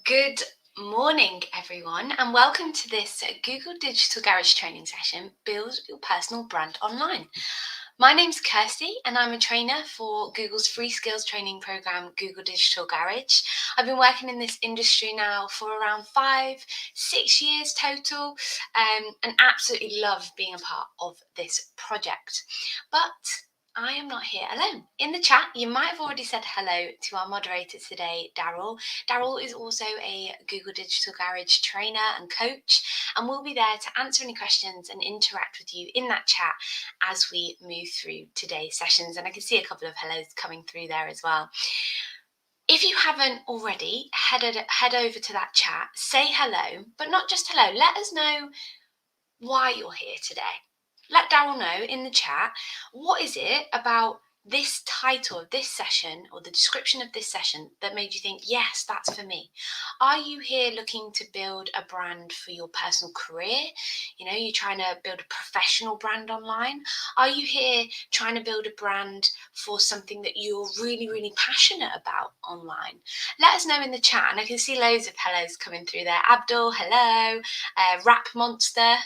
Good morning, everyone, and welcome to this Google Digital Garage training session, Build Your Personal Brand Online. My name's Kirsty, and I'm a trainer for Google's free skills training program, Google Digital Garage. I've been working in this industry now for around 5-6 years total, and absolutely love being a part of this project. But I am not here alone. In the chat, you might have already said hello to our moderator today, Daryl. Daryl is also a Google Digital Garage trainer and coach, and we'll be there to answer any questions and interact with you in that chat as we move through today's sessions. And I can see a couple of hellos coming through there as well. If you haven't already, head over to that chat, say hello, but not just hello, let us know why you're here today. Let Daryl know in the chat, what is it about this title of this session or the description of this session that made you think, yes, that's for me? Are you here looking to build a brand for your personal career? You're trying to build a professional brand online. Are you here trying to build a brand for something that you're really, really passionate about online? Let us know in the chat. And I can see loads of hellos coming through there. Abdul, hello. Rap Monster,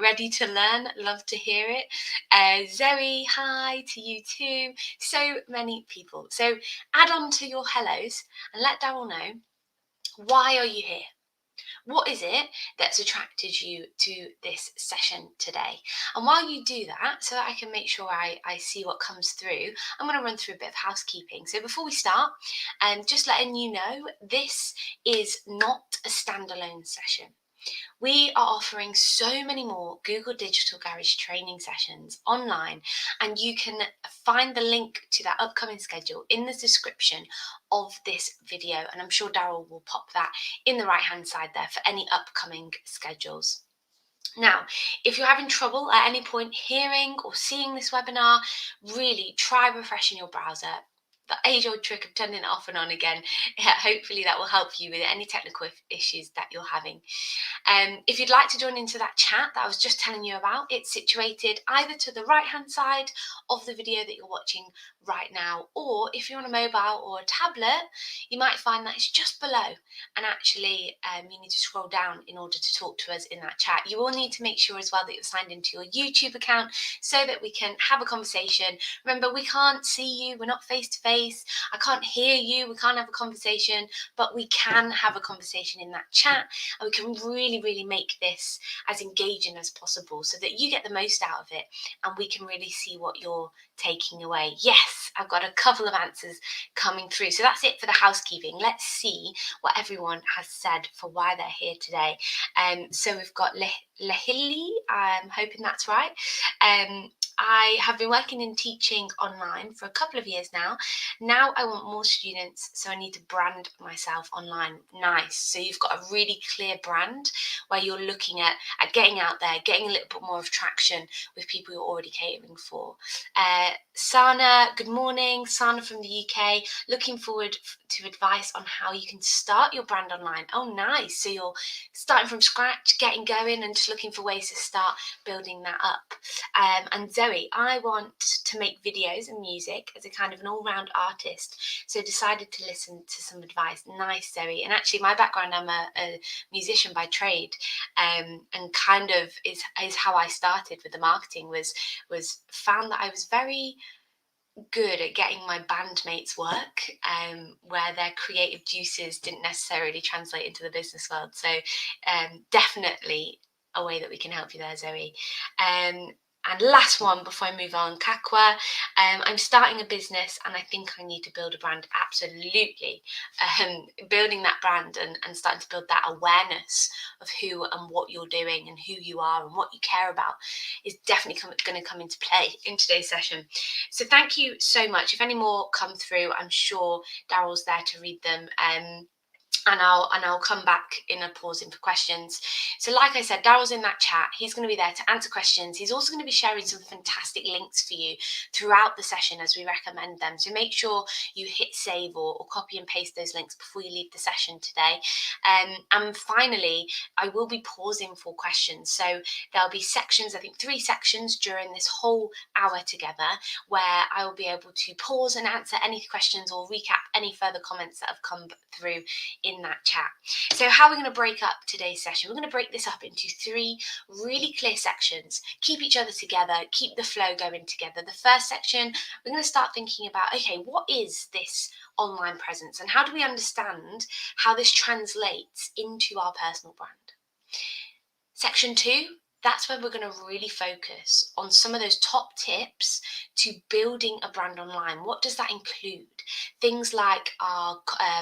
ready to learn, love to hear it. Zoe, hi to you too. So many people. So add on to your hellos and let Daryl know, why are you here? What is it that's attracted you to this session today? And while you do that, so that I can make sure I see what comes through, I'm going to run through a bit of housekeeping. So before we start, just letting you know, this is not a standalone session. We are offering so many more Google Digital Garage training sessions online, and you can find the link to that upcoming schedule in the description of this video. And I'm sure Daryl will pop that in the right hand side there for any upcoming schedules. Now, if you're having trouble at any point hearing or seeing this webinar, really try refreshing your browser. The age-old trick of turning it off and on again. Hopefully that will help you with any technical issues that you're having. If you'd like to join into that chat that I was just telling you about, it's situated either to the right-hand side of the video that you're watching right now, or if you're on a mobile or a tablet, you might find that it's just below, and actually you need to scroll down in order to talk to us in that chat. You will need to make sure as well that you're signed into your YouTube account so that we can have a conversation. Remember, we can't see you, we're not face to face, I can't hear you, we can't have a conversation, but we can have a conversation in that chat, and we can really make this as engaging as possible so that you get the most out of it and we can really see what you're taking away. Yes, I've got a couple of answers coming through. So that's it for the housekeeping. Let's see what everyone has said for why they're here today. So we've got Lehili, I'm hoping that's right. I have been working in teaching online for a couple of years now. Now I want more students, so I need to brand myself online. Nice. So you've got a really clear brand where you're looking at getting out there, getting a little bit more of traction with people you're already catering for. Sana, good morning. Sana from the UK. Looking forward to advice on how you can start your brand online. Oh, nice. So you're starting from scratch, getting going, and just looking for ways to start building that up. And Zoe, I want to make videos and music as a kind of an all-round artist, so decided to listen to some advice. Nice, Zoe. And actually my background, I'm a musician by trade, and kind of is how I started with the marketing, was found that I was very good at getting my bandmates work, where their creative juices didn't necessarily translate into the business world. So definitely a way that we can help you there, Zoe. And last one before I move on, Kakwa. I'm starting a business and I think I need to build a brand. Absolutely. Building that brand and starting to build that awareness of who and what you're doing and who you are and what you care about is definitely going to come into play in today's session. So thank you so much. If any more come through, I'm sure Daryl's there to read them. And I'll come back in a pause in for questions. So like I said, Daryl's in that chat. He's going to be there to answer questions. He's also going to be sharing some fantastic links for you throughout the session as we recommend them. So make sure you hit save or copy and paste those links before you leave the session today. And finally, I will be pausing for questions. So there'll be sections, I think 3 sections during this whole hour together, where I will be able to pause and answer any questions or recap any further comments that have come through in in that chat. So how we're going to break up today's session, we're going to break this up into 3 really clear sections. Keep each other together, keep the flow going together. The first section, we're going to start thinking about, okay, what is this online presence and how do we understand how this translates into our personal brand? Section 2, that's where we're going to really focus on some of those top tips to building a brand online. What does that include? Things like our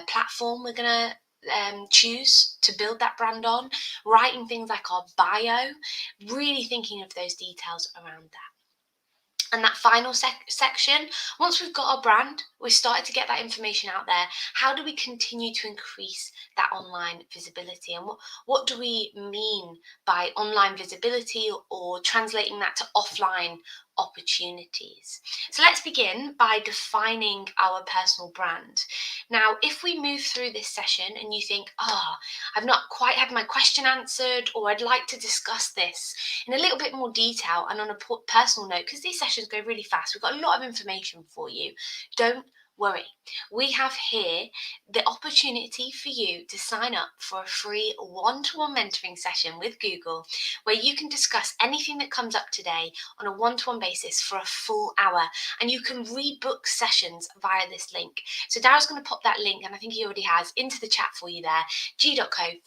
platform we're going to choose to build that brand on, writing things like our bio, really thinking of those details around that. And that final section, once we've got our brand, we've started to get that information out there, how do we continue to increase that online visibility? And what do we mean by online visibility or translating that to offline opportunities? So let's begin by defining our personal brand. Now, if we move through this session and you think, I've not quite had my question answered, or I'd like to discuss this in a little bit more detail and on a personal note, because these sessions go really fast, we've got a lot of information for you. Don't worry. We have here the opportunity for you to sign up for a free one-to-one mentoring session with Google, where you can discuss anything that comes up today on a one-to-one basis for a full hour, and you can rebook sessions via this link. So Darryl's going to pop that link, and I think he already has, into the chat for you there, g.co/UK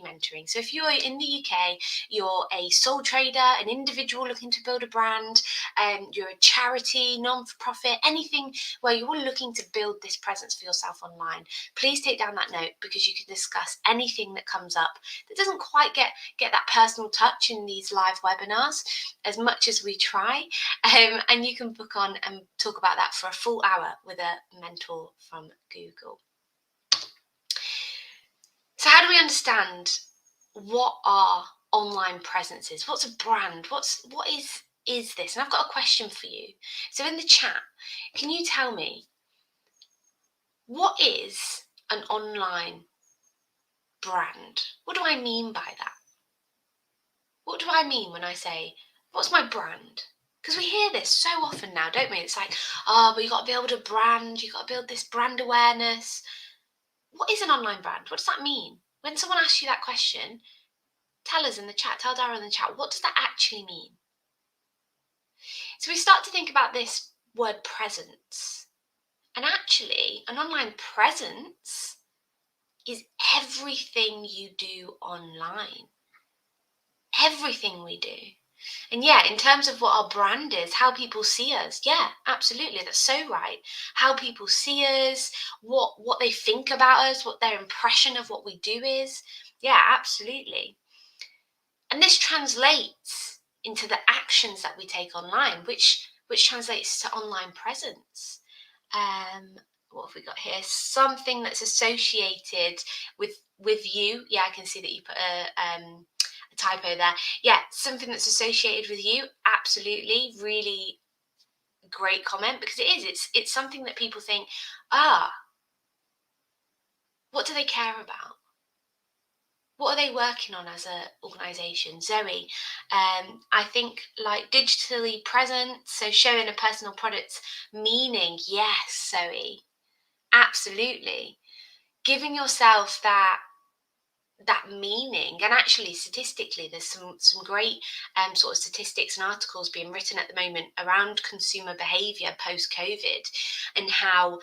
mentoring. So if you're in the UK, you're a sole trader, an individual looking to build a brand, you're a charity, non-for-profit, anything where you're looking to build this presence for yourself online, please take down that note, because you can discuss anything that comes up that doesn't quite get that personal touch in these live webinars as much as we try, and you can book on and talk about that for a full hour with a mentor from Google. So how do we understand what our online presence is? What's a brand? What is this? And I've got a question for you. So in the chat, can you tell me, what is an online brand? What do I mean by that? What do I mean when I say, what's my brand? Because we hear this so often now, don't we? It's like, but you got to build a brand, you got to build this brand awareness. What is an online brand? What does that mean? When someone asks you that question, tell us in the chat, tell Darryl in the chat, what does that actually mean? So we start to think about this word presence. And actually, an online presence is everything you do online. Everything we do. And yeah, in terms of what our brand is, how people see us, yeah, absolutely, that's so right. How people see us, what they think about us, what their impression of what we do is, yeah, absolutely. And this translates into the actions that we take online, which translates to online presence. What have we got here? Something that's associated with you. Yeah, I can see that you put a typo there. Yeah, something that's associated with you. Absolutely, really great comment, because it's something that people think, what do they care about? What are they working on as an organisation? Zoe, I think like digitally present, so showing a personal product's meaning. Yes, Zoe, absolutely. Giving yourself that meaning, and actually statistically there's some great sort of statistics and articles being written at the moment around consumer behavior post-COVID, and how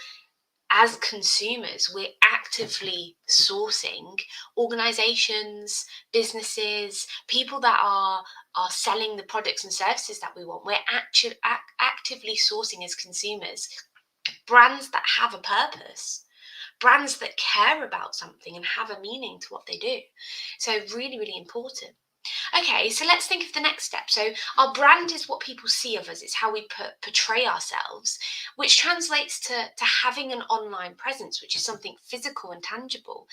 as consumers, we're actively sourcing organizations, businesses, people that are selling the products and services that we want. We're actively sourcing as consumers brands that have a purpose, brands that care about something and have a meaning to what they do. So really, really important. Okay, so let's think of the next step. So our brand is what people see of us. It's how we portray ourselves, which translates to having an online presence, which is something physical and tangible.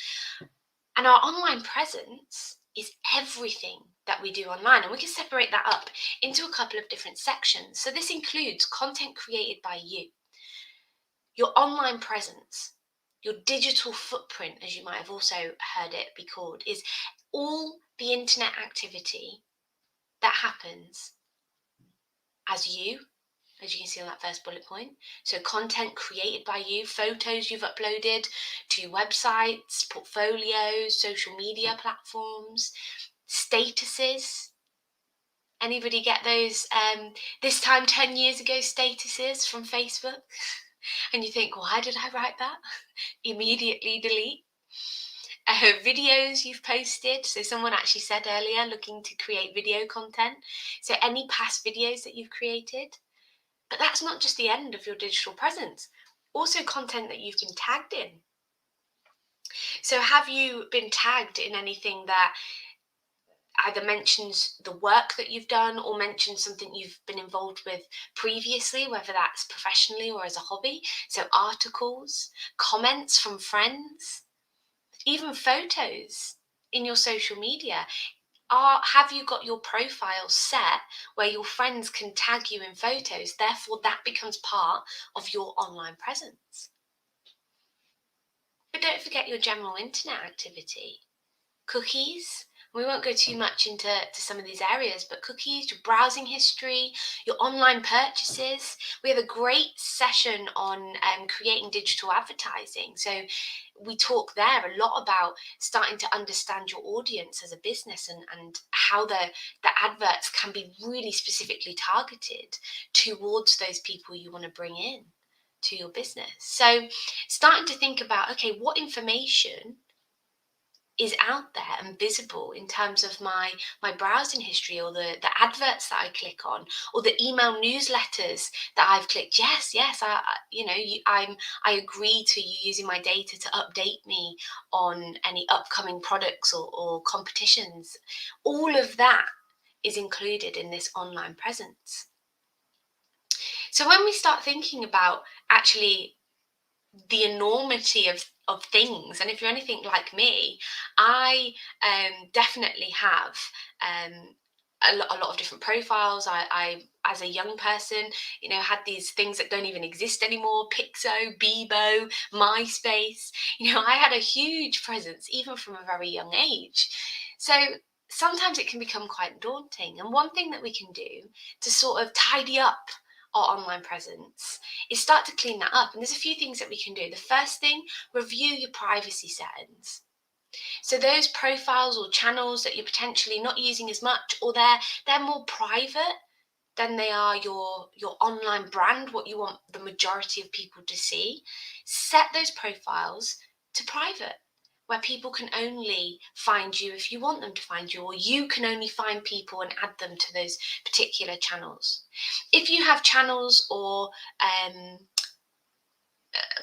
And our online presence is everything that we do online. And we can separate that up into a couple of different sections. So this includes content created by you, your online presence, your digital footprint, as you might have also heard it be called, is all the internet activity that happens as you as you can see on that first bullet point. So content created by you, photos you've uploaded to websites, portfolios, social media platforms, statuses. Anybody get those this time 10 years ago statuses from Facebook? And you think, why did I write that? Immediately delete. Videos you've posted. So someone actually said earlier, looking to create video content. So any past videos that you've created. But that's not just the end of your digital presence. Also content that you've been tagged in. So have you been tagged in anything that either mentions the work that you've done or mentions something you've been involved with previously, whether that's professionally or as a hobby? So articles, comments from friends, even photos in your social media. Have you got your profile set where your friends can tag you in photos? Therefore, that becomes part of your online presence. But don't forget your general internet activity. Cookies. We won't go too much into some of these areas, but cookies, your browsing history, your online purchases. We have a great session on creating digital advertising. So we talk there a lot about starting to understand your audience as a business and how the adverts can be really specifically targeted towards those people you want to bring in to your business. So starting to think about, okay, what information is out there and visible in terms of my browsing history, or the adverts that I click on, or the email newsletters that I've clicked. Yes, I agree to you using my data to update me on any upcoming products or competitions. All of that is included in this online presence. So when we start thinking about actually the enormity of things, and if you're anything like me, I definitely have a lot of different profiles. I as a young person, had these things that don't even exist anymore: Pixo, Bebo, MySpace. I had a huge presence even from a very young age. So sometimes it can become quite daunting, and one thing that we can do to sort of tidy up our online presence is start to clean that up. And there's a few things that we can do. The first thing, review your privacy settings. So those profiles or channels that you're potentially not using as much, or they're more private than they are your online brand, what you want the majority of people to see, set those profiles to private, where people can only find you if you want them to find you, or you can only find people and add them to those particular channels. If you have channels or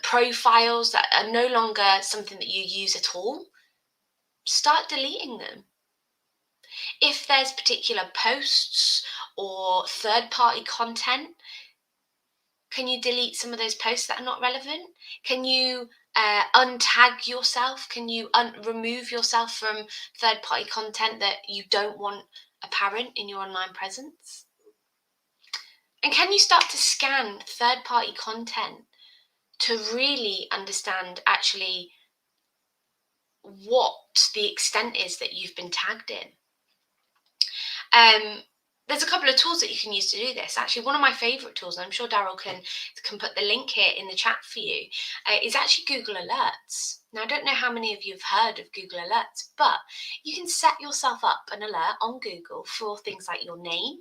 profiles that are no longer something that you use at all, start deleting them. If there's particular posts or third-party content, can you delete some of those posts that are not relevant? Can you untag yourself? Can you remove yourself from third-party content that you don't want apparent in your online presence? And can you start to scan third-party content to really understand actually what the extent is that you've been tagged in? There's a couple of tools that you can use to do this. Actually, one of my favorite tools, and I'm sure Daryl can put the link here in the chat for you, is actually Google Alerts. Now, I don't know how many of you have heard of Google Alerts, but you can set yourself up an alert on Google for things like your name.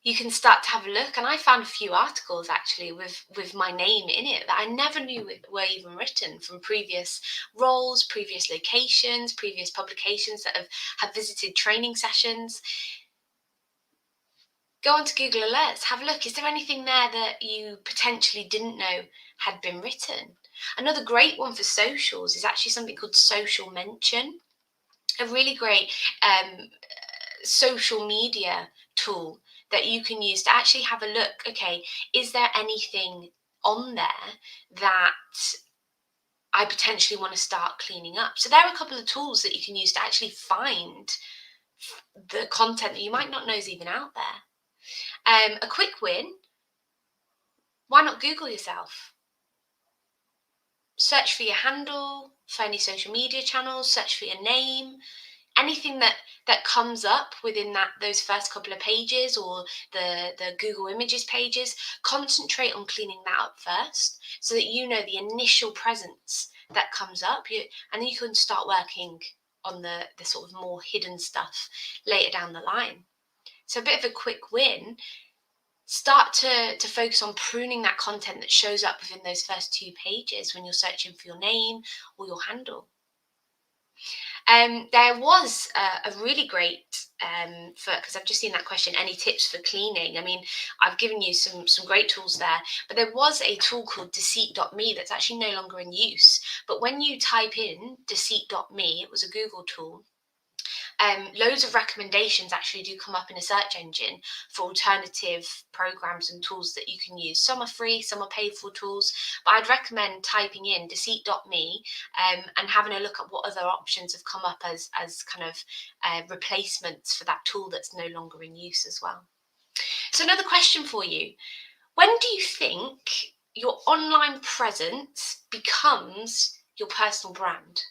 You can start to have a look, and I found a few articles actually with my name in it that I never knew were even written, from previous roles, previous locations, previous publications that have visited training sessions. Go onto Google Alerts, have a look. Is there anything there that you potentially didn't know had been written? Another great one for socials is actually something called Social Mention, a really great social media tool that you can use to actually have a look. Okay, is there anything on there that I potentially want to start cleaning up? So there are a couple of tools that you can use to actually find the content that you might not know is even out there. A quick win: why not Google yourself? Search for your handle, for any social media channels, search for your name, anything that comes up within those first couple of pages, or the Google Images pages, concentrate on cleaning that up first, so that you know the initial presence that comes up, and then you can start working on the sort of more hidden stuff later down the line. So a bit of a quick win. Start to focus on pruning that content that shows up within those first 2 pages when you're searching for your name or your handle. There was a really great because I've just seen that question. Any tips for cleaning? I mean, I've given you some great tools there, but there was a tool called Deceit.me that's actually no longer in use. But when you type in Deceit.me, it was a Google tool. Loads of recommendations actually do come up in a search engine for alternative programs and tools that you can use. Some are free, some are paid for tools, but I'd recommend typing in Deceit.me and having a look at what other options have come up as kind of replacements for that tool that's no longer in use as well. So another question for you: when do you think your online presence becomes your personal brand?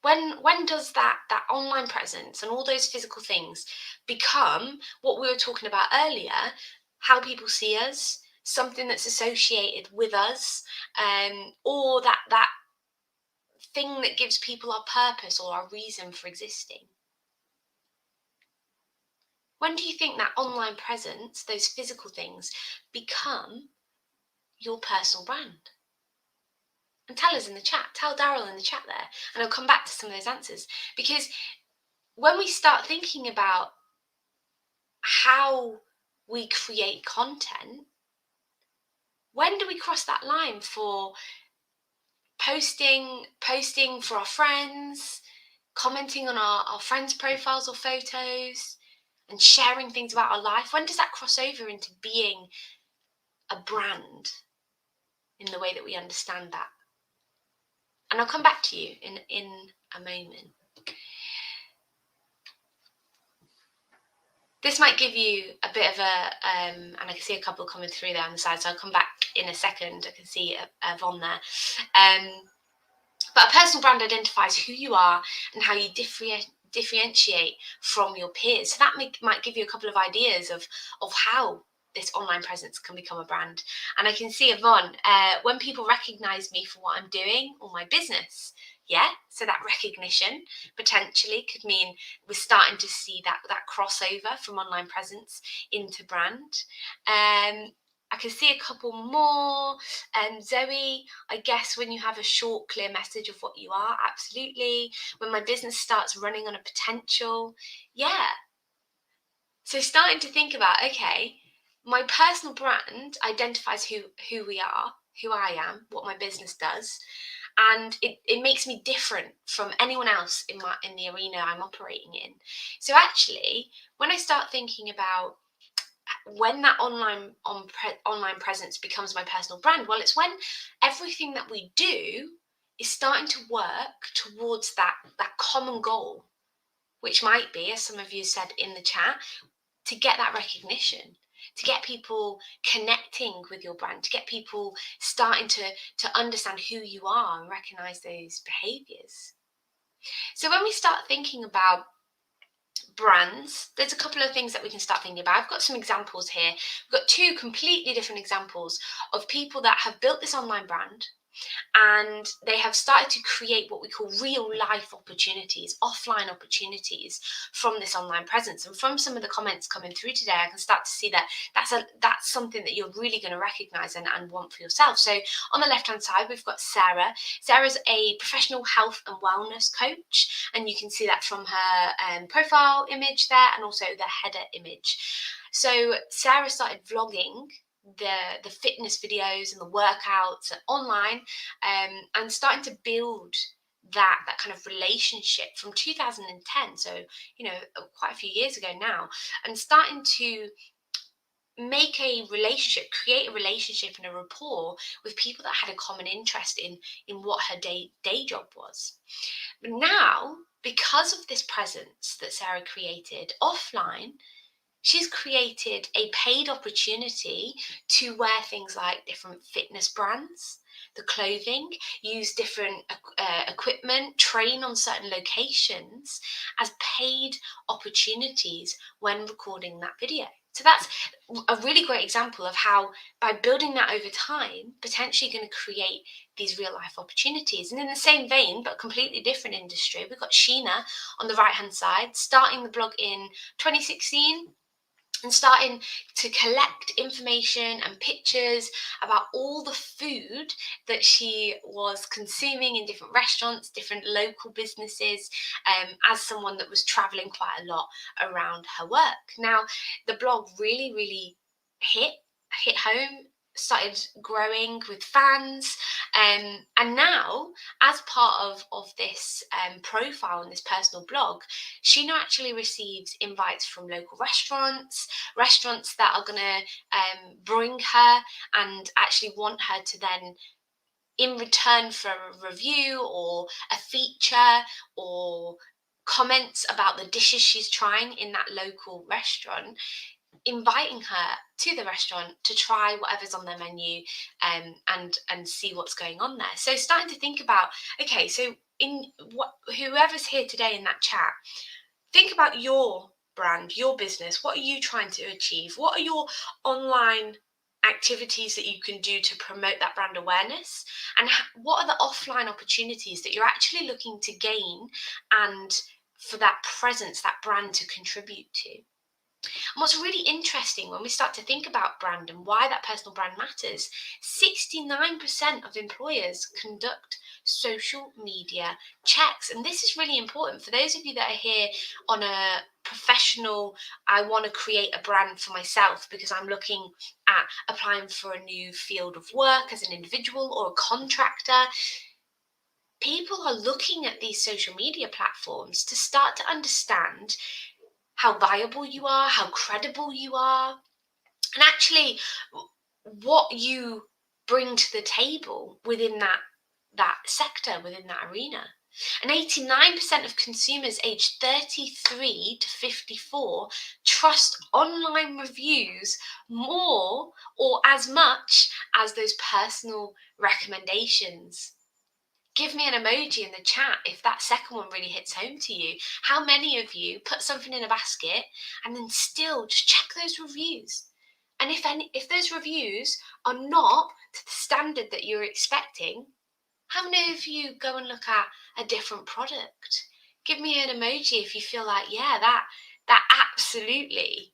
When does that online presence and all those physical things become what we were talking about earlier, how people see us, something that's associated with us, or that thing that gives people our purpose or our reason for existing? When do you think that online presence, those physical things, become your personal brand? And tell us in the chat, tell Daryl in the chat there, and I'll come back to some of those answers. Because when we start thinking about how we create content, when do we cross that line for posting for our friends, commenting on our friends' profiles or photos, and sharing things about our life? When does that cross over into being a brand in the way that we understand that? And I'll come back to you in a moment. This might give you a bit of a, and I can see a couple coming through there on the side, so I'll come back in a second. I can see Yvonne there. But a personal brand identifies who you are and how you differentiate from your peers. So that might give you a couple of ideas of how this online presence can become a brand. And I can see Yvonne, when people recognize me for what I'm doing or my business, so that recognition potentially could mean we're starting to see that crossover from online presence into brand. I can see a couple more. Zoe, I guess when you have a short, clear message of what you are, absolutely. When my business starts running on a potential, So starting to think about, okay, my personal brand identifies who we are, who I am, what my business does, and it makes me different from anyone else in the arena I'm operating in. So actually, when I start thinking about when that online presence becomes my personal brand, well, it's when everything that we do is starting to work towards that common goal, which might be, as some of you said in the chat, to get that recognition, to get people connecting with your brand, to get people starting to understand who you are and recognize those behaviors. So when we start thinking about brands, there's a couple of things that we can start thinking about. I've got some examples here. We've got 2 completely different examples of people that have built this online brand, and they have started to create what we call real life opportunities, offline opportunities from this online presence. And from some of the comments coming through today, I can start to see that that's something that you're really going to recognize and want for yourself. So on the left hand side, we've got Sarah. Sarah's a professional health and wellness coach, and you can see that from her profile image there, and also the header image. So Sarah started vlogging the fitness videos and the workouts online, and starting to build that kind of relationship from 2010, so quite a few years ago now, and starting to make a relationship, create a relationship and a rapport with people that had a common interest in what her day job was. But now, because of this presence that Sarah created offline, she's created a paid opportunity to wear things like different fitness brands, the clothing, use different equipment, train on certain locations as paid opportunities when recording that video. So that's a really great example of how, by building that over time, potentially going to create these real life opportunities. And in the same vein, but completely different industry, we've got Sheena on the right hand side, starting the blog in 2016 and starting to collect information and pictures about all the food that she was consuming in different restaurants, different local businesses, as someone that was traveling quite a lot around her work. Now, the blog really hit home, started growing with fans, and now, as part of this profile and this personal blog, Sheena actually receives invites from local restaurants that are going to bring her and actually want her to then, in return for a review or a feature or comments about the dishes she's trying in that local restaurant, inviting her to the restaurant to try whatever's on their menu, and see what's going on there. So starting to think about, okay, so whoever's here today in that chat, think about your brand, your business. What are you trying to achieve? What are your online activities that you can do to promote that brand awareness? And what are the offline opportunities that you're actually looking to gain and for that presence, that brand to contribute to? And what's really interesting when we start to think about brand and why that personal brand matters, 69% of employers conduct social media checks. And this is really important for those of you that are here on a professional, I want to create a brand for myself because I'm looking at applying for a new field of work as an individual or a contractor. People are looking at these social media platforms to start to understand how viable you are, how credible you are, and actually what you bring to the table within that sector, within that arena. And 89% of consumers aged 33 to 54 trust online reviews more or as much as those personal recommendations. Give me an emoji in the chat if that second one really hits home to you. How many of you put something in a basket and then still just check those reviews? And if those reviews are not to the standard that you're expecting, how many of you go and look at a different product? Give me an emoji if you feel like, yeah, that absolutely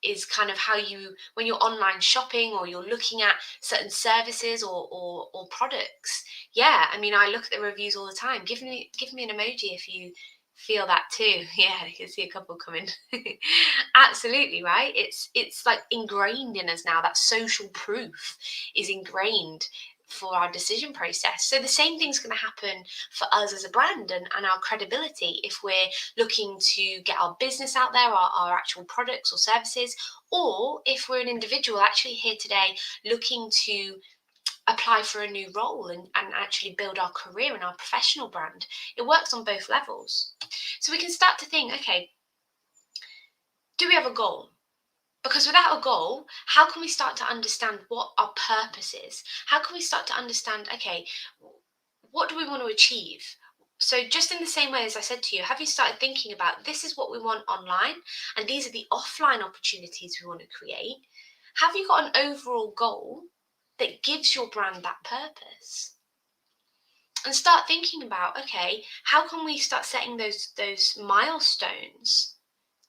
is kind of how you, when you're online shopping or you're looking at certain services or products. Yeah, I mean, I look at the reviews all the time. Give me an emoji if you feel that too. Yeah, I can see a couple coming. Absolutely, right? It's like ingrained in us now. That social proof is ingrained for our decision process. So the same thing's going to happen for us as a brand and our credibility if we're looking to get our business out there, our actual products or services, or if we're an individual actually here today looking to apply for a new role and actually build our career and our professional brand. It works on both levels. So we can start to think, okay, do we have a goal? Because without a goal, how can we start to understand what our purpose is? How can we start to understand, okay, what do we want to achieve? So just in the same way as I said to you, have you started thinking about, this is what we want online and these are the offline opportunities we want to create? Have you got an overall goal that gives your brand that purpose? And start thinking about, okay, how can we start setting those milestones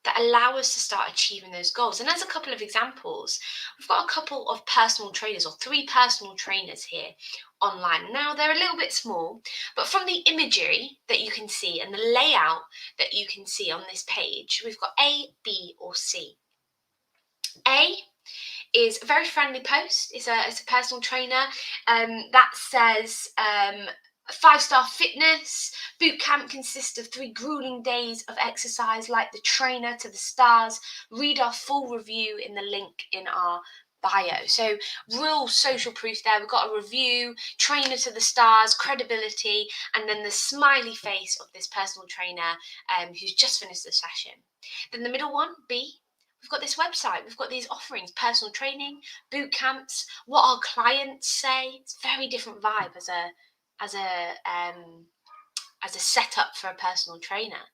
that allow us to start achieving those goals? And as a couple of examples, we've got a couple of personal trainers, or 3 personal trainers here online. Now, they're a little bit small, but from the imagery that you can see and the layout that you can see on this page, we've got A, B, or C. A is a very friendly post. It's a personal trainer that says 5-star fitness. Boot camp consists of 3 grueling days of exercise, like the trainer to the stars. Read our full review in the link in our bio. So real social proof there. We've got a review, trainer to the stars, credibility, and then the smiley face of this personal trainer who's just finished the session. Then the middle one, B, We've got this website, we've got these offerings, personal training, boot camps, what our clients say. It's a very different vibe as a setup for a personal trainer.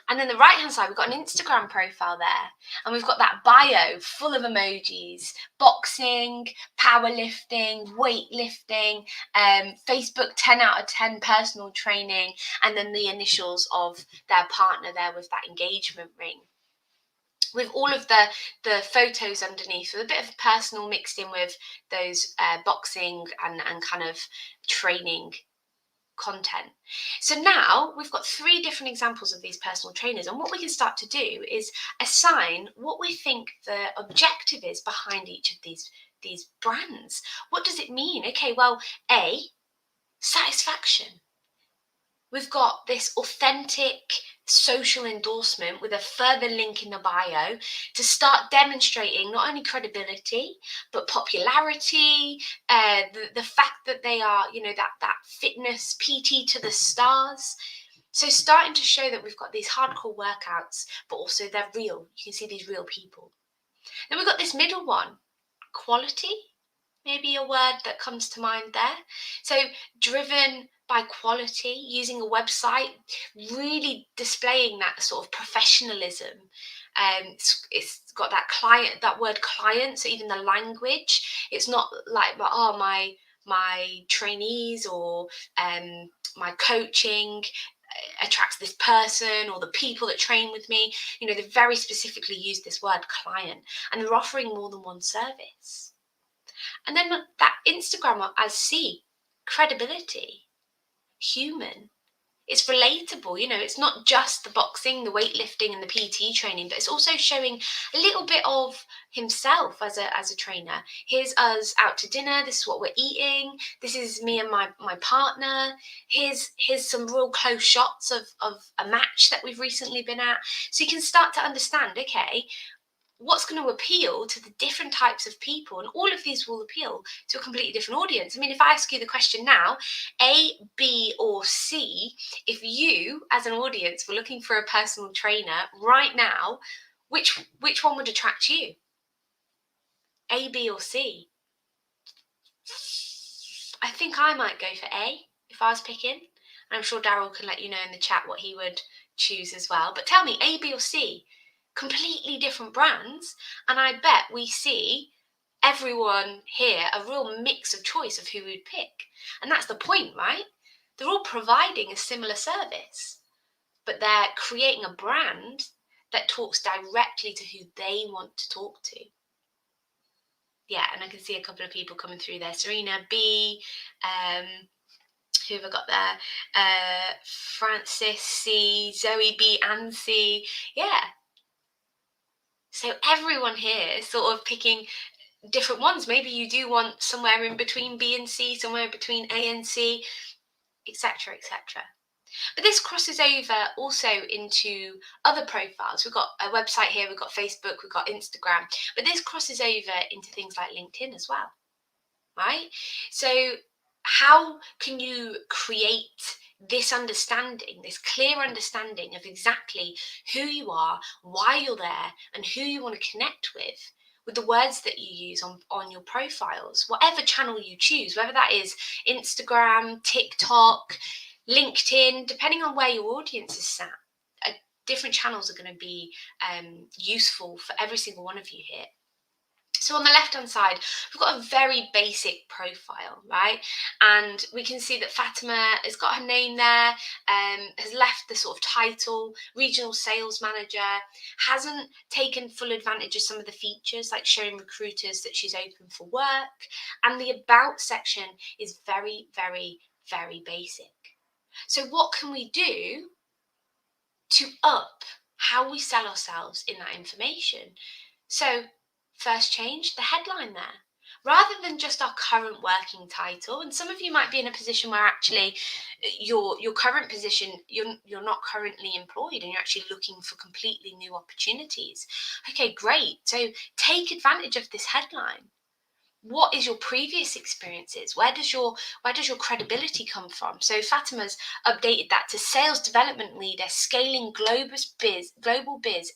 And then the right hand side, we've got an Instagram profile there, and we've got that bio full of emojis, boxing, powerlifting, weightlifting, Facebook 10 out of 10 personal training, and then the initials of their partner there with that engagement ring. With all of the photos underneath, with a bit of personal mixed in with those boxing and kind of training content. So now we've got 3 different examples of these personal trainers, and what we can start to do is assign what we think the objective is behind each of these brands. What does it mean? Okay, well, A, satisfaction. We've got this authentic social endorsement with a further link in the bio to start demonstrating not only credibility but popularity, the fact that they are, that fitness PT to the stars. So starting to show that we've got these hardcore workouts, but also they're real. You can see these real people. Then we've got this middle one, quality. Maybe a word that comes to mind there. So driven by quality, using a website, really displaying that sort of professionalism. It's got that word client, so even the language, it's not like, my trainees or my coaching attracts this person or the people that train with me. They very specifically use this word client, and they're offering more than one service. And then that Instagram as C, credibility, human. It's relatable, it's not just the boxing, the weightlifting and the PT training, but it's also showing a little bit of himself as a trainer. Here's us out to dinner, this is what we're eating, this is me and my partner, here's some real close shots of a match that we've recently been at. So you can start to understand, okay, what's going to appeal to the different types of people, and all of these will appeal to a completely different audience. I mean, if I ask you the question now, A, B, or C, if you as an audience were looking for a personal trainer right now, which one would attract you? A, B, or C? I think I might go for A if I was picking. I'm sure Daryl can let you know in the chat what he would choose as well. But tell me, A, B, or C? Completely different brands, and I bet we see everyone here a real mix of choice of who we'd pick. And that's the point, right? They're all providing a similar service, but they're creating a brand that talks directly to who they want to talk to. Yeah, and I can see a couple of people coming through there. Serena B, who have I got there? Francis C, Zoe B and C. Yeah. So everyone here is sort of picking different ones. Maybe you do want somewhere in between B and C, somewhere between A and C, etc., etc. But this crosses over also into other profiles. We've got a website here, we've got Facebook, we've got Instagram, but this crosses over into things like LinkedIn as well, right? So how can you create this understanding, this clear understanding of exactly who you are, why you're there, and who you want to connect with the words that you use on your profiles, whatever channel you choose, whether that is Instagram, TikTok, LinkedIn, depending on where your audience is sat. Different channels are going to be useful for every single one of you here. So on the left-hand side, we've got a very basic profile, right? And we can see that Fatima has got her name there, has left the sort of title, regional sales manager, hasn't taken full advantage of some of the features, like showing recruiters that she's open for work. And the about section is very, very, very basic. So what can we do to up how we sell ourselves in that information? So first change, the headline there. Rather than just our current working title, and some of you might be in a position where actually your current position, you're not currently employed and you're actually looking for completely new opportunities. Okay, great. So take advantage of this headline. what is your previous experiences? Where does your credibility come from? So Fatima's updated that to sales development leader, scaling global biz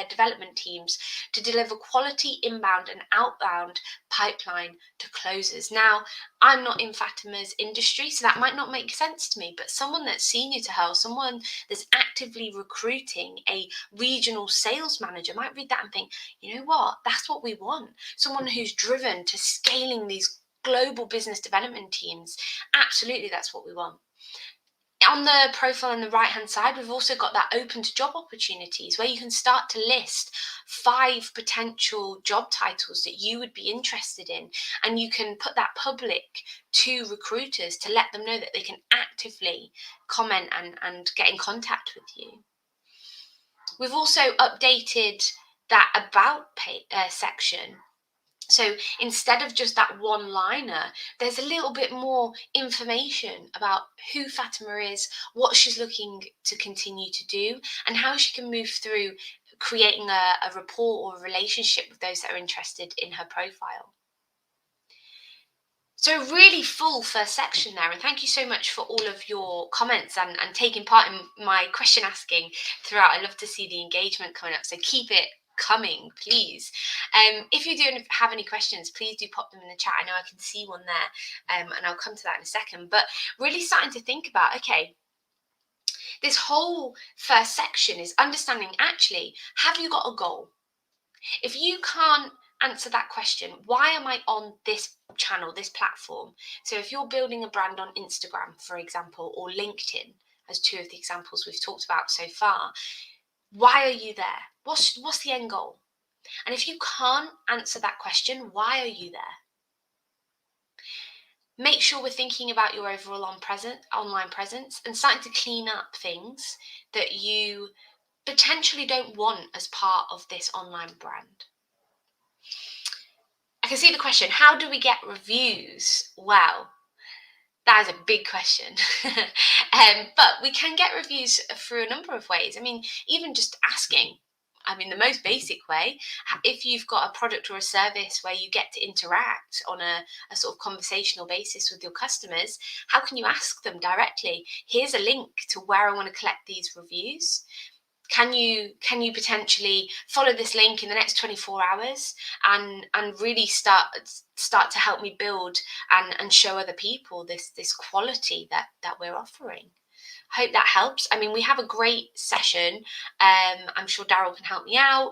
development teams to deliver quality inbound and outbound pipeline to closers. Now, I'm not in Fatima's industry, so that might not make sense to me, but someone that's senior to her, someone that's actively recruiting a regional sales manager might read that and think, you know what, that's what we want. Someone who's driven to scaling these global business development teams. Absolutely, that's what we want. On the profile on the right hand side, we've also got that open to job opportunities where you can start to list 5 potential job titles that you would be interested in, and you can put that public to recruiters to let them know that they can actively comment and get in contact with you. We've also updated that about section. So instead of just that one-liner, there's a little bit more information about who Fatima is, what she's looking to continue to do, and how she can move through creating a rapport or a relationship with those that are interested in her profile. So really full first section there, and thank you so much for all of your comments and taking part in my question asking throughout. I love to see the engagement coming up, so keep it coming, please. If you do have any questions, please do pop them in the chat. I know I can see one there, and I'll come to that in a second. But really starting to think about, okay, this whole first section is understanding, actually, have you got a goal? If you can't answer that question, why am I on this channel, this platform? So if you're building a brand on Instagram, for example, or LinkedIn, as 2 of the examples we've talked about so far, why are you there? What's the end goal? And if you can't answer that question, why are you there? Make sure we're thinking about your overall online presence and starting to clean up things that you potentially don't want as part of this online brand. I can see the question, how do we get reviews? Well, that is a big question. But we can get reviews through a number of ways. I mean, even just asking. I mean, the most basic way, if you've got a product or a service where you get to interact on a sort of conversational basis with your customers, how can you ask them directly? Here's a link to where I want to collect these reviews. Can you potentially follow this link in the next 24 hours and really start to help me build and show other people this quality that we're offering? Hope that helps. I mean, we have a great session. I'm sure Daryl can help me out.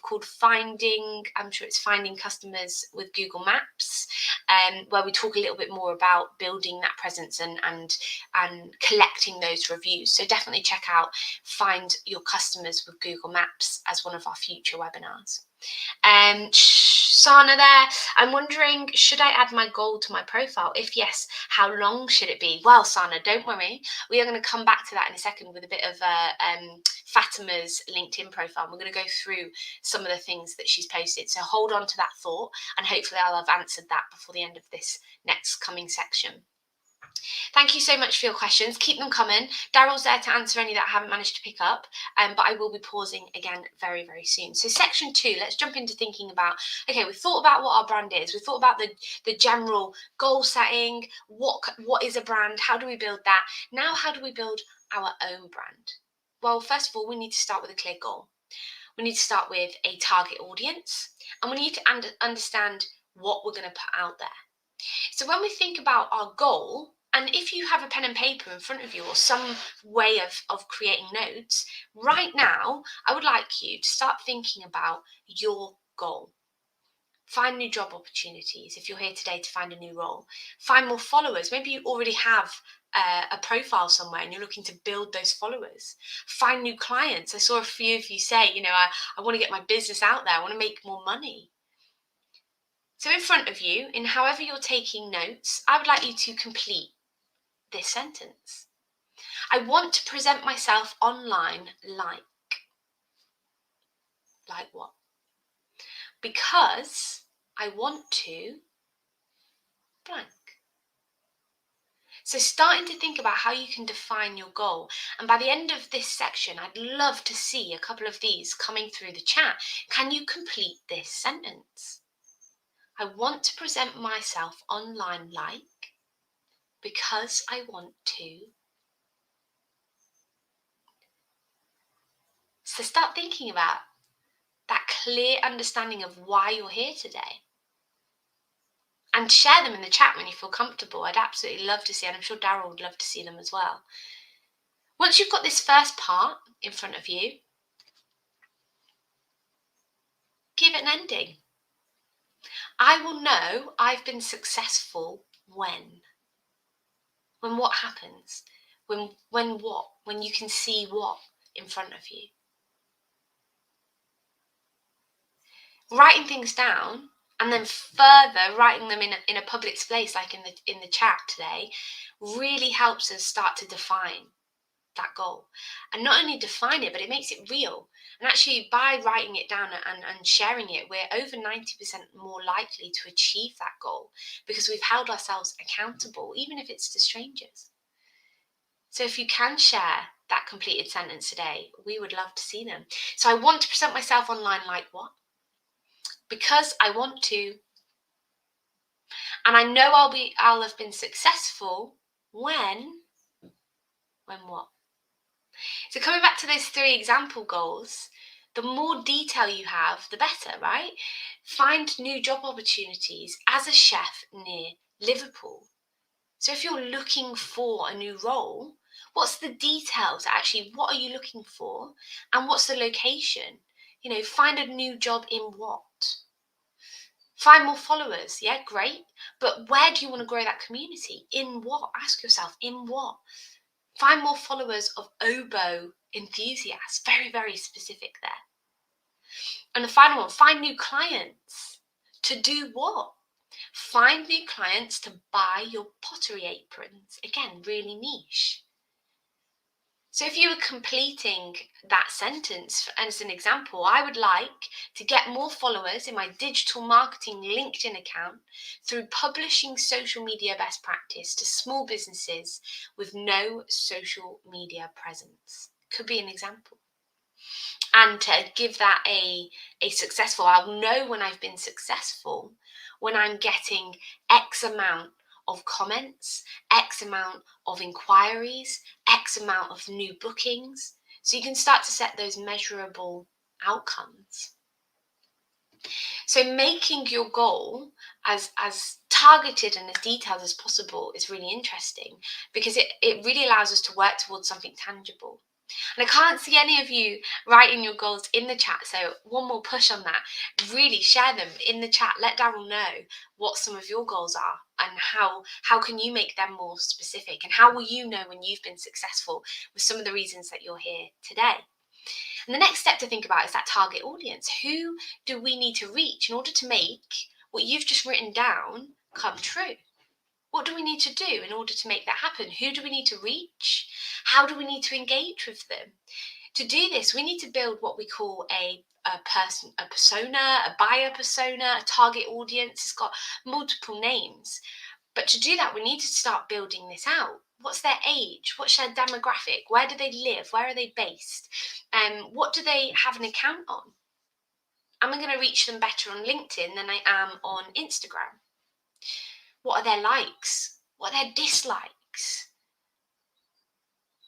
Called Finding. I'm sure it's Finding Customers with Google Maps, where we talk a little bit more about building that presence and collecting those reviews. So definitely check out Find Your Customers with Google Maps as one of our future webinars. Sana there, I'm wondering, should I add my goal to my profile? If yes, how long should it be? Well, Sana, don't worry. We are going to come back to that in a second with a bit of Fatima's LinkedIn profile. We're going to go through some of the things that she's posted. So hold on to that thought, and hopefully I'll have answered that before the end of this next coming section. Thank you so much for your questions. Keep them coming. Daryl's there to answer any that I haven't managed to pick up, but I will be pausing again very, very soon. So section 2, let's jump into thinking about, okay, we've thought about what our brand is. We've thought about the general goal setting. What is a brand? How do we build that? Now, how do we build our own brand? Well, first of all, we need to start with a clear goal. We need to start with a target audience, and we need to understand what we're going to put out there. So when we think about our goal, and if you have a pen and paper in front of you or some way of creating notes, right now, I would like you to start thinking about your goal. Find new job opportunities if you're here today to find a new role. Find more followers. Maybe you already have a profile somewhere and you're looking to build those followers. Find new clients. I saw a few of you say, you know, I want to get my business out there. I want to make more money. So in front of you, in however you're taking notes, I would like you to complete this sentence. I want to present myself online like what? Because I want to blank. So starting to think about how you can define your goal. And by the end of this section, I'd love to see a couple of these coming through the chat. Can you complete this sentence? I want to present myself online because I want to. So start thinking about that clear understanding of why you're here today. And share them in the chat when you feel comfortable. I'd absolutely love to see, and I'm sure Daryl would love to see them as well. Once you've got this first part in front of you, give it an ending. I will know I've been successful when. When what happens? When what? When you can see what in front of you. Writing things down and then further writing them in a public space like in the chat today really helps us start to define that goal. And not only define it, but it makes it real. And actually, by writing it down and sharing it, we're over 90% more likely to achieve that goal because we've held ourselves accountable, even if it's to strangers. So if you can share that completed sentence today, we would love to see them. So I want to present myself online like what? Because I want to. And I know I'll have been successful when what? So coming back to those 3 example goals, the more detail you have, the better, right? Find new job opportunities as a chef near Liverpool. So if you're looking for a new role, what's the details? Actually, what are you looking for? And what's the location? Find a new job in what? Find more followers. Yeah, great. But where do you want to grow that community? In what? Ask yourself, in what? Find more followers of oboe enthusiasts. Very, very specific there. And the final one, find new clients. To do what? Find new clients to buy your pottery aprons. Again, really niche. So if you were completing that sentence as an example, I would like to get more followers in my digital marketing LinkedIn account through publishing social media best practice to small businesses with no social media presence. Could be an example. And to give that a successful, I'll know when I've been successful when I'm getting X amount of comments, X amount of inquiries, X amount of new bookings. So you can start to set those measurable outcomes. So making your goal as targeted and as detailed as possible is really interesting because it really allows us to work towards something tangible. And I can't see any of you writing your goals in the chat, so one more push on that. Really share them in the chat. Let Daryl know what some of your goals are and how can you make them more specific, and how will you know when you've been successful with some of the reasons that you're here today. And the next step to think about is that target audience. Who do we need to reach in order to make what you've just written down come true? What do we need to do in order to make that happen? Who do we need to reach? How do we need to engage with them? To do this, we need to build what we call a persona, a buyer persona, a target audience. It's got multiple names. But to do that, we need to start building this out. What's their age? What's their demographic? Where do they live? Where are they based? What do they have an account on? Am I going to reach them better on LinkedIn than I am on Instagram? What are their likes? What are their dislikes?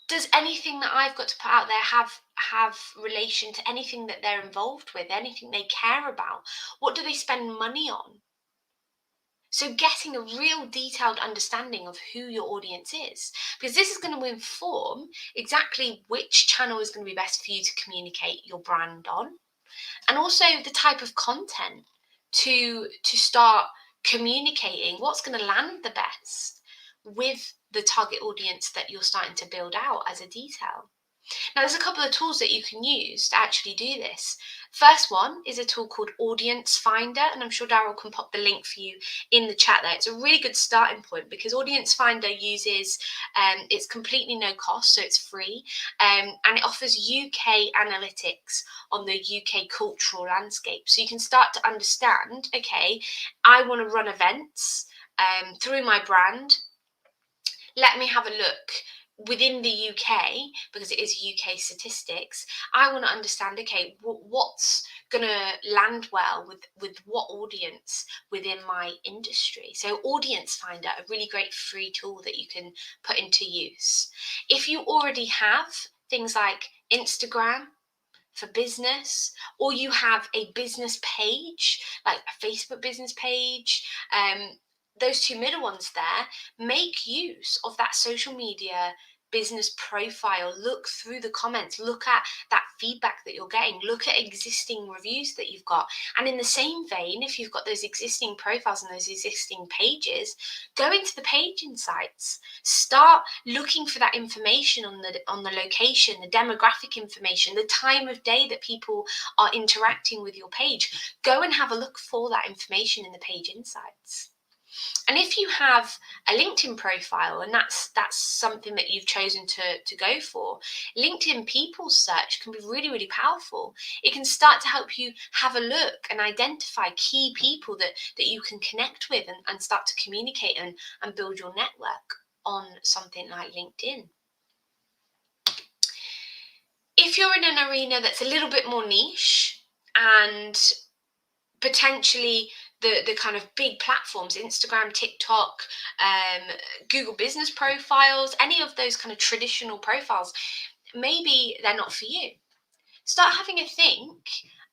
Does anything that I've got to put out there have relation to anything that they're involved with, anything they care about? What do they spend money on? So getting a real detailed understanding of who your audience is, because this is going to inform exactly which channel is going to be best for you to communicate your brand on, and also the type of content to start communicating what's going to land the best with the target audience that you're starting to build out as a detail. Now, there's a couple of tools that you can use to actually do this. First one is a tool called Audience Finder, and I'm sure Daryl can pop the link for you in the chat there. It's a really good starting point because Audience Finder uses, it's completely no cost, so it's free, and it offers UK analytics on the UK cultural landscape. So you can start to understand, okay, I want to run events through my brand. Let me have a look within the UK, because it is UK statistics. I want to understand, okay, what's gonna land well with what audience within my industry. So Audience Finder, a really great free tool that you can put into use. If you already have things like Instagram for business, or you have a business page, like a Facebook business page, those two middle ones there, make use of that social media business profile. Look through the comments, look at that feedback that you're getting, look at existing reviews that you've got. And in the same vein, if you've got those existing profiles and those existing pages, go into the page insights, start looking for that information on the location, the demographic information, the time of day that people are interacting with your page. Go and have a look for that information in the page insights. And if you have a LinkedIn profile, and that's something that you've chosen to go for, LinkedIn people search can be really, really powerful. It can start to help you have a look and identify key people that you can connect with and start to communicate and build your network on something like LinkedIn. If you're in an arena that's a little bit more niche and potentially the kind of big platforms, Instagram, TikTok, Google business profiles, any of those kind of traditional profiles, maybe they're not for you. Start having a think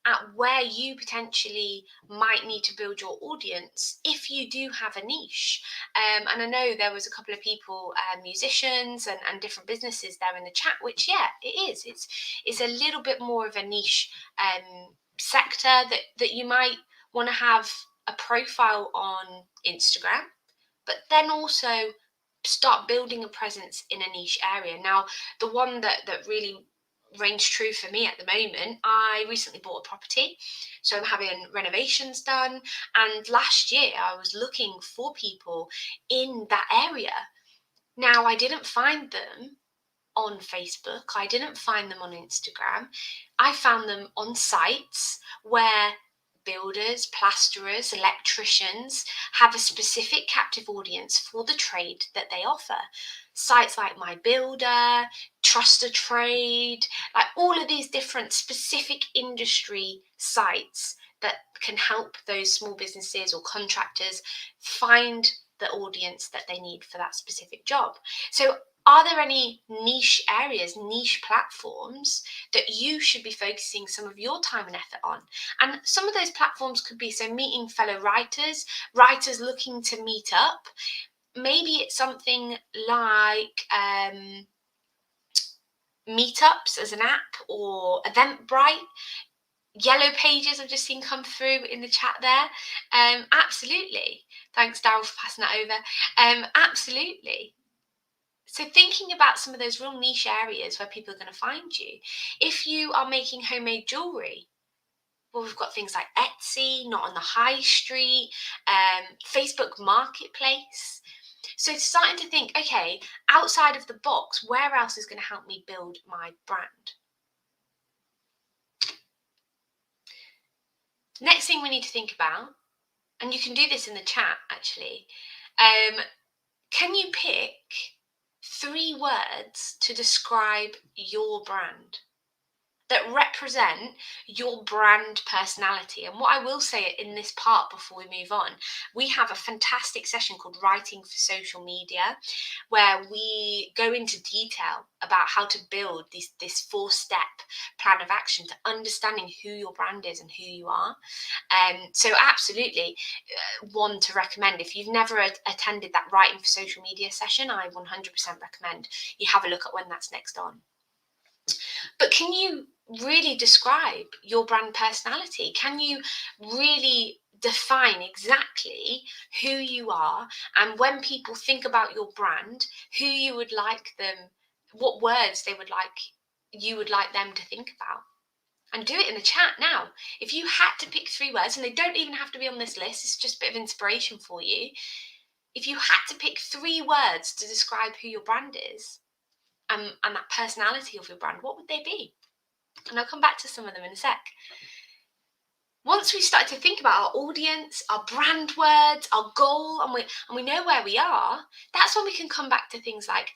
at where you potentially might need to build your audience if you do have a niche. And I know there was a couple of people, musicians and different businesses there in the chat, which, yeah, it is. It's a little bit more of a niche sector that you might want to have a profile on Instagram, but then also start building a presence in a niche area. Now, the one that really reigns true for me at the moment, I recently bought a property, so I'm having renovations done, and last year I was looking for people in that area. Now, I didn't find them on Facebook, I didn't find them on Instagram. I found them on sites where builders, plasterers, electricians have a specific captive audience for the trade that they offer. Sites like My Builder, Trust a Trade, like all of these different specific industry sites that can help those small businesses or contractors find the audience that they need for that specific job. So are there any niche areas, niche platforms that you should be focusing some of your time and effort on? And some of those platforms could be, so meeting fellow writers, writers looking to meet up. Maybe it's something like Meetups as an app, or Eventbrite. Yellow Pages I've just seen come through in the chat there. Absolutely. Thanks, Daryl, for passing that over. Absolutely. So thinking about some of those real niche areas where people are going to find you. If you are making homemade jewelry, well, we've got things like Etsy, Not on the High Street, Facebook Marketplace. So starting to think, okay, outside of the box, where else is going to help me build my brand? Next thing we need to think about, and you can do this in the chat actually, can you pick 3 words to describe your brand that represent your brand personality? And what I will say in this part before we move on, we have a fantastic session called Writing for Social Media, where we go into detail about how to build this 4-step plan of action to understanding who your brand is and who you are. So absolutely, one to recommend. If you've never attended that Writing for Social Media session, I 100% recommend you have a look at when that's next on. But can you really describe your brand personality? Can you really define exactly who you are, and when people think about your brand, who you would like them, what words they would like, you would like them to think about? And do it in the chat now. If you had to pick 3 words, and they don't even have to be on this list, it's just a bit of inspiration for you. If you had to pick 3 words to describe who your brand is, and that personality of your brand, what would they be? And I'll come back to some of them in a sec. Once we start to think about our audience, our brand words, our goal, and we know where we are, that's when we can come back to things like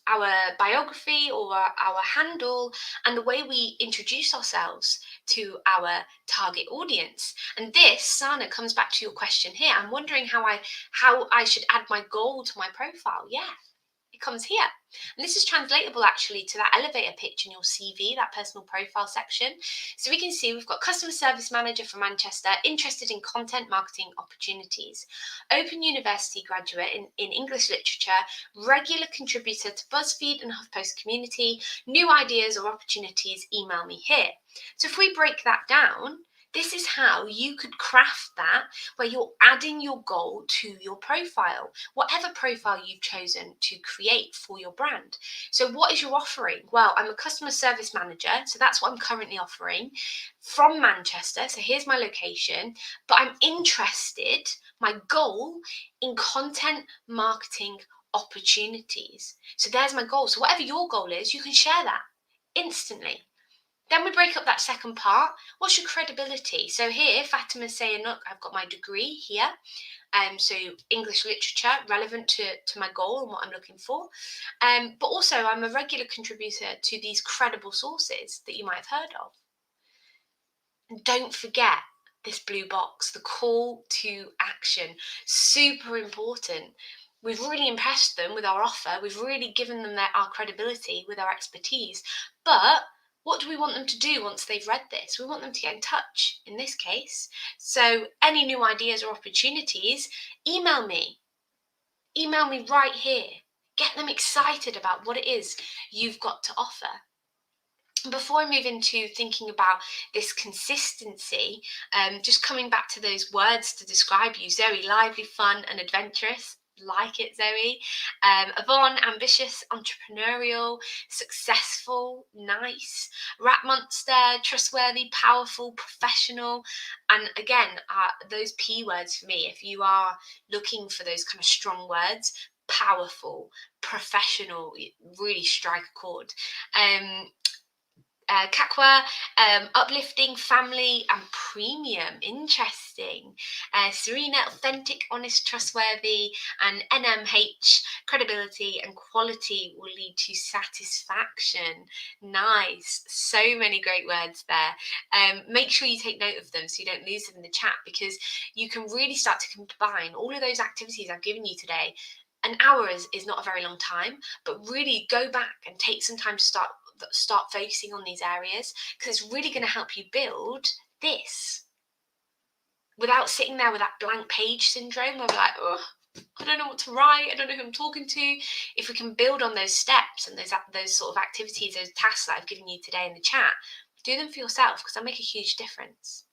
our biography or our handle and the way we introduce ourselves to our target audience. And this, Sana, comes back to your question here. I'm wondering how I should add my goal to my profile. Yeah, it comes here. And this is translatable actually to that elevator pitch in your CV, that personal profile section. So we can see we've got customer service manager from Manchester, interested in content marketing opportunities, Open University graduate in English literature, regular contributor to BuzzFeed and HuffPost community, new ideas or opportunities, email me here. So if we break that down, this is how you could craft that, where you're adding your goal to your profile, whatever profile you've chosen to create for your brand. So what is your offering? Well, I'm a customer service manager, so that's what I'm currently offering from Manchester. So here's my location, but I'm interested, my goal, in content marketing opportunities. So there's my goal. So whatever your goal is, you can share that instantly. Then we break up that second part. What's your credibility? So here, Fatima's saying, look, I've got my degree here. So English literature, relevant to my goal and what I'm looking for. But also I'm a regular contributor to these credible sources that you might have heard of. And don't forget this blue box, the call to action. Super important. We've really impressed them with our offer. We've really given them our credibility with our expertise. But what do we want them to do once they've read this? We want them to get in touch, in this case. So any new ideas or opportunities, email me. Email me right here. Get them excited about what it is you've got to offer. Before I move into thinking about this consistency, just coming back to those words to describe you: Zoe, lively, fun, and adventurous. Like it, Zoe. Yvonne, ambitious, entrepreneurial, successful, nice. Rat monster, trustworthy, powerful, professional. And again, those P words for me, if you are looking for those kind of strong words, powerful, professional, really strike a chord. Kakwa, uplifting, family, and premium. Interesting. Serena, authentic, honest, trustworthy, and NMH, credibility and quality will lead to satisfaction. Nice. So many great words there. Make sure you take note of them so you don't lose them in the chat, because you can really start to combine all of those activities I've given you today. An hour is not a very long time, but really go back and take some time to start focusing on these areas, because it's really going to help you build this without sitting there with that blank page syndrome where we're like, oh, I don't know what to write, I don't know who I'm talking to. If we can build on those steps and those sort of activities, those tasks that I've given you today in the chat, do them for yourself, because they'll make a huge difference.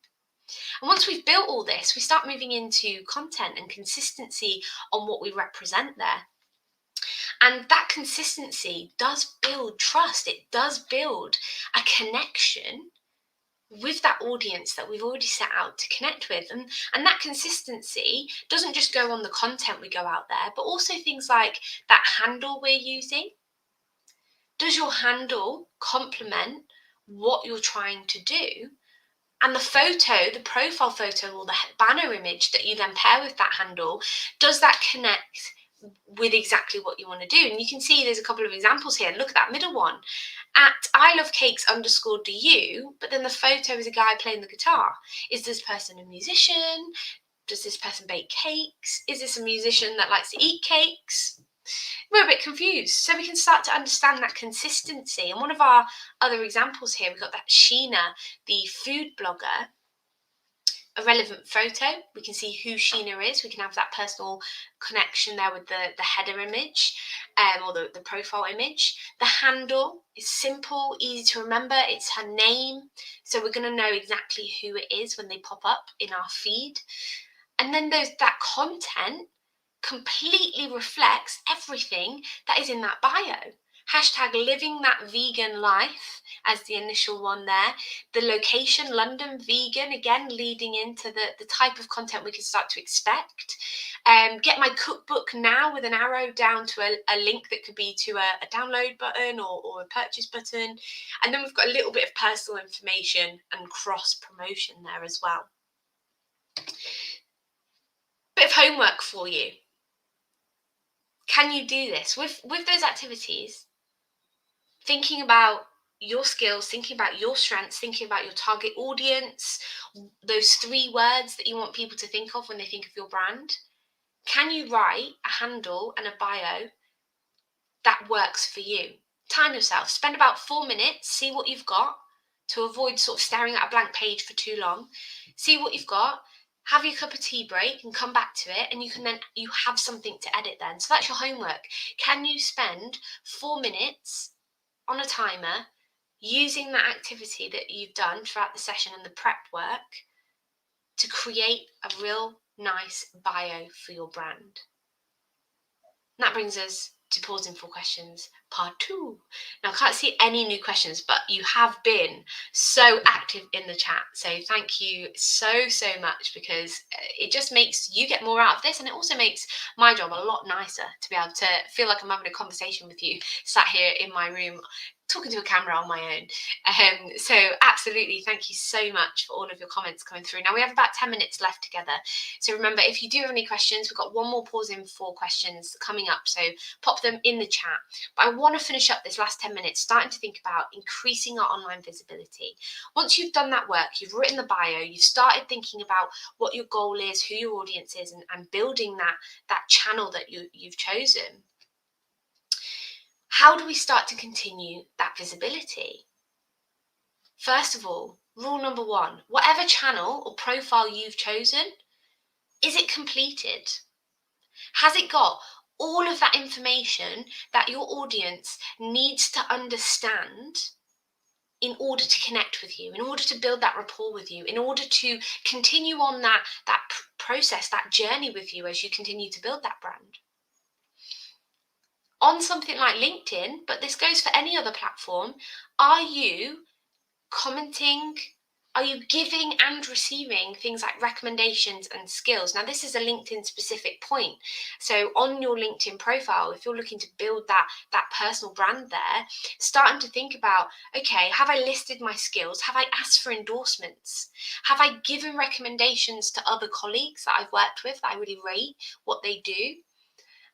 And once we've built all this, we start moving into content and consistency on what we represent there. And that consistency does build trust. It does build a connection with that audience that we've already set out to connect with. And that consistency doesn't just go on the content we go out there, but also things like that handle we're using. Does your handle complement what you're trying to do? And the photo, the profile photo or the banner image that you then pair with that handle, does that connect with exactly what you want to do? And you can see there's a couple of examples here. Look at that middle one, at I love cakes _du, but then the photo is a guy playing the guitar. Is this person a musician? Does this person bake cakes? Is this a musician that likes to eat cakes? We're a bit confused. So we can start to understand that consistency. And one of our other examples here, we've got that Sheena, the food blogger. A relevant photo, we can see who Sheena is. We can have that personal connection there with the header image or the profile image. The handle is simple, easy to remember. It's her name, so we're going to know exactly who it is when they pop up in our feed. And then that content completely reflects everything that is in that bio. Hashtag living that vegan life as the initial one there. The location, London vegan, again, leading into the type of content we can start to expect. Get my cookbook now with an arrow down to a link that could be to a download button or a purchase button. And then we've got a little bit of personal information and cross promotion there as well. Bit of homework for you. Can you do this with those activities? Thinking about your skills, thinking about your strengths, thinking about your target audience, those 3 words that you want people to think of when they think of your brand. Can you write a handle and a bio that works for you? Time yourself. Spend about 4 minutes, see what you've got to avoid sort of staring at a blank page for too long. See what you've got, have your cup of tea break and come back to it, and you have something to edit then. So that's your homework. Can you spend 4 minutes on a timer using that activity that you've done throughout the session and the prep work to create a real nice bio for your brand? And that brings us to pausing for questions part 2. Now, I can't see any new questions, but you have been so active in the chat. So thank you so much, because it just makes you get more out of this. And it also makes my job a lot nicer to be able to feel like I'm having a conversation with you sat here in my room talking to a camera on my own. So absolutely, thank you so much for all of your comments coming through. Now we have about 10 minutes left together. So remember, if you do have any questions, we've got one more pause in for questions coming up. So pop them in the chat. But I want to finish up this last 10 minutes starting to think about increasing our online visibility. Once you've done that work, you've written the bio, you've started thinking about what your goal is, who your audience is, and building that channel that you've chosen. How do we start to continue that visibility? First of all, rule number 1, whatever channel or profile you've chosen, is it completed? Has it got all of that information that your audience needs to understand in order to connect with you, in order to build that rapport with you, in order to continue on that process, that journey with you as you continue to build that brand? On something like LinkedIn, but this goes for any other platform, are you commenting? Are you giving and receiving things like recommendations and skills? Now, this is a LinkedIn specific point. So on your LinkedIn profile, if you're looking to build that personal brand there, starting to think about, okay, have I listed my skills? Have I asked for endorsements? Have I given recommendations to other colleagues that I've worked with that I really rate what they do?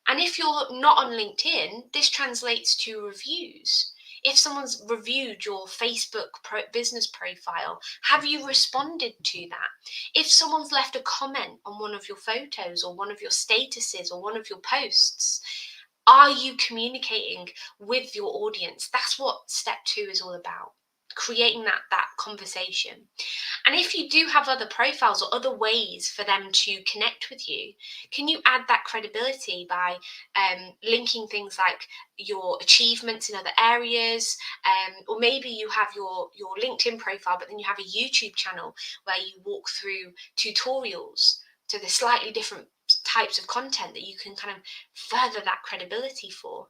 And if you're not on LinkedIn, this translates to reviews. If someone's reviewed your Facebook business profile, have you responded to that? If someone's left a comment on one of your photos or one of your statuses or one of your posts, are you communicating with your audience? That's what step 2 is all about, creating that conversation. And if you do have other profiles or other ways for them to connect with you, can you add that credibility by linking things like your achievements in other areas, or maybe you have your LinkedIn profile, but then you have a YouTube channel where you walk through tutorials to the slightly different types of content that you can kind of further that credibility for.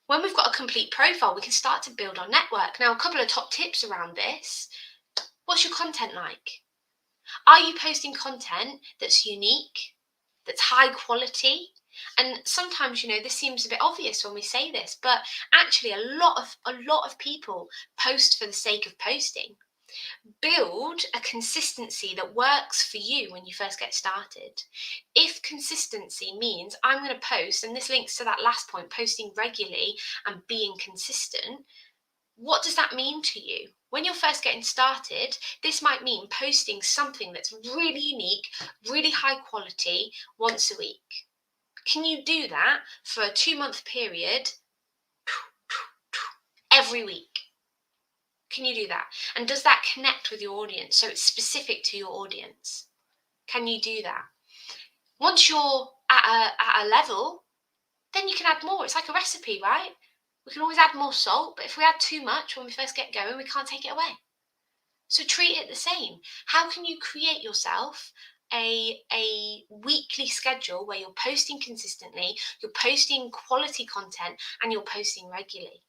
When we've got a complete profile, we can start to build our network. Now, a couple of top tips around this. What's your content like? Are you posting content that's unique, that's high quality? And sometimes, this seems a bit obvious when we say this, but actually a lot of people post for the sake of posting. Build a consistency that works for you when you first get started. If consistency means I'm going to post, and this links to that last point, posting regularly and being consistent, what does that mean to you? When you're first getting started, this might mean posting something that's really unique, really high quality once a week. Can you do that for a 2-month period every week? Can you do that? And does that connect with your audience? So it's specific to your audience. Can you do that? Once you're at a level, then you can add more. It's like a recipe, right? We can always add more salt, but if we add too much when we first get going, we can't take it away. So treat it the same. How can you create yourself a weekly schedule where you're posting consistently, you're posting quality content, and you're posting regularly?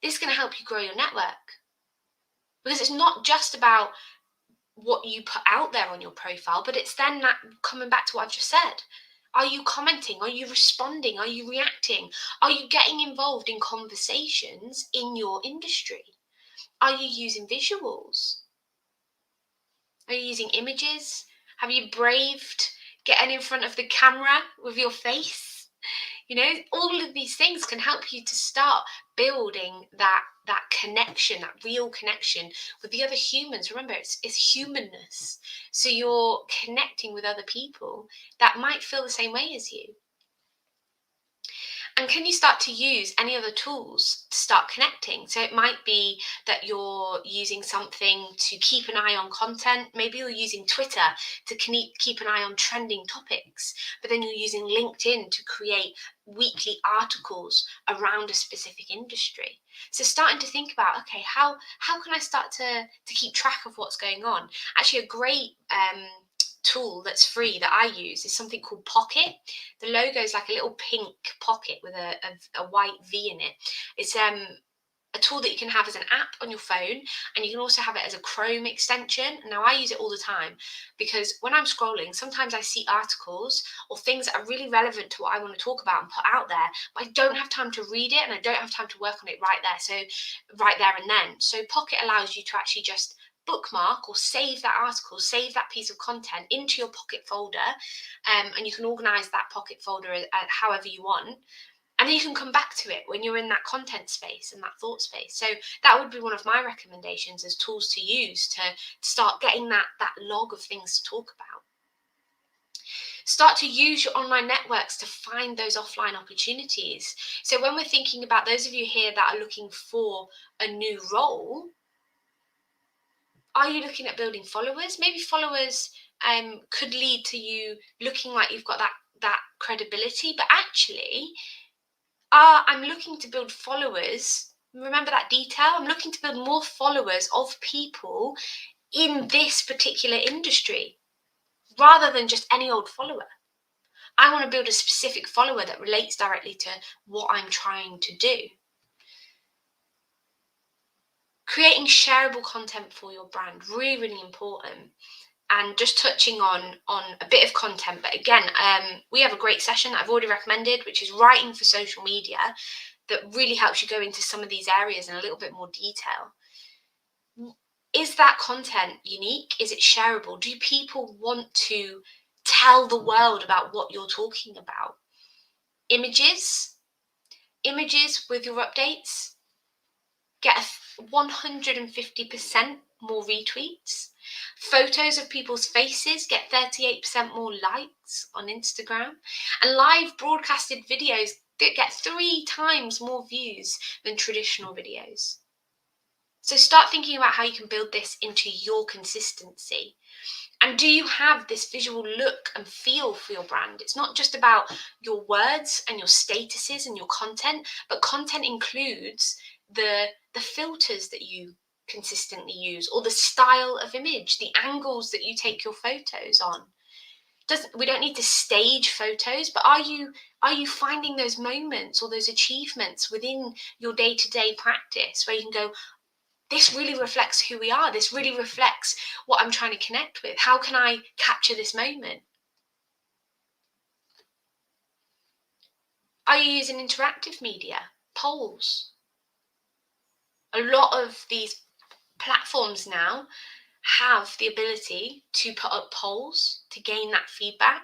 This is going to help you grow your network, because it's not just about what you put out there on your profile, but it's then that coming back to what I've just said. Are you commenting? Are you responding? Are you reacting? Are you getting involved in conversations in your industry? Are you using visuals? Are you using images? Have you braved getting in front of the camera with your face. All of these things can help you to start building that connection, that real connection with the other humans. Remember, it's humanness. So you're connecting with other people that might feel the same way as you. And can you start to use any other tools to start connecting? So it might be that you're using something to keep an eye on content. Maybe you're using Twitter to keep an eye on trending topics, but then you're using LinkedIn to create weekly articles around a specific industry. So starting to think about, okay, how can I start to keep track of what's going on? Actually, a great tool that's free that I use is something called Pocket. The logo is like a little pink pocket with a white V in it. It's a tool that you can have as an app on your phone, and you can also have it as a Chrome extension. Now I use it all the time because when I'm scrolling, sometimes I see articles or things that are really relevant to what I want to talk about and put out there, but I don't have time to read it and I don't have time to work on it right there and then. So Pocket allows you to actually just bookmark or save that article, save that piece of content into your Pocket folder, and you can organize that Pocket folder however you want. And then you can come back to it when you're in that content space and that thought space. So that would be one of my recommendations as tools to use to start getting that log of things to talk about. Start to use your online networks to find those offline opportunities. So when we're thinking about those of you here that are looking for a new role, are you looking at building followers? Maybe followers could lead to you looking like you've got that credibility, but actually, I'm looking to build followers. Remember that detail? I'm looking to build more followers of people in this particular industry rather than just any old follower. I want to build a specific follower that relates directly to what I'm trying to do. Creating shareable content for your brand, really, really important. And just touching on a bit of content, but again, we have a great session that I've already recommended, which is writing for social media, that really helps you go into some of these areas in a little bit more detail. Is that content unique? Is it shareable? Do people want to tell the world about what you're talking about? Images with your updates get 150% more retweets. Photos of people's faces get 38% more likes on Instagram. And live broadcasted videos that get 3 times more views than traditional videos. So start thinking about how you can build this into your consistency. And do you have this visual look and feel for your brand? It's not just about your words and your statuses and your content, but content includes the filters that you consistently use, or the style of image, the angles that you take your photos on. We don't need to stage photos, but are you finding those moments or those achievements within your day-to-day practice where you can go, this really reflects who we are. This really reflects what I'm trying to connect with. How can I capture this moment? Are you using interactive media? Polls. A lot of these platforms now have the ability to put up polls to gain that feedback,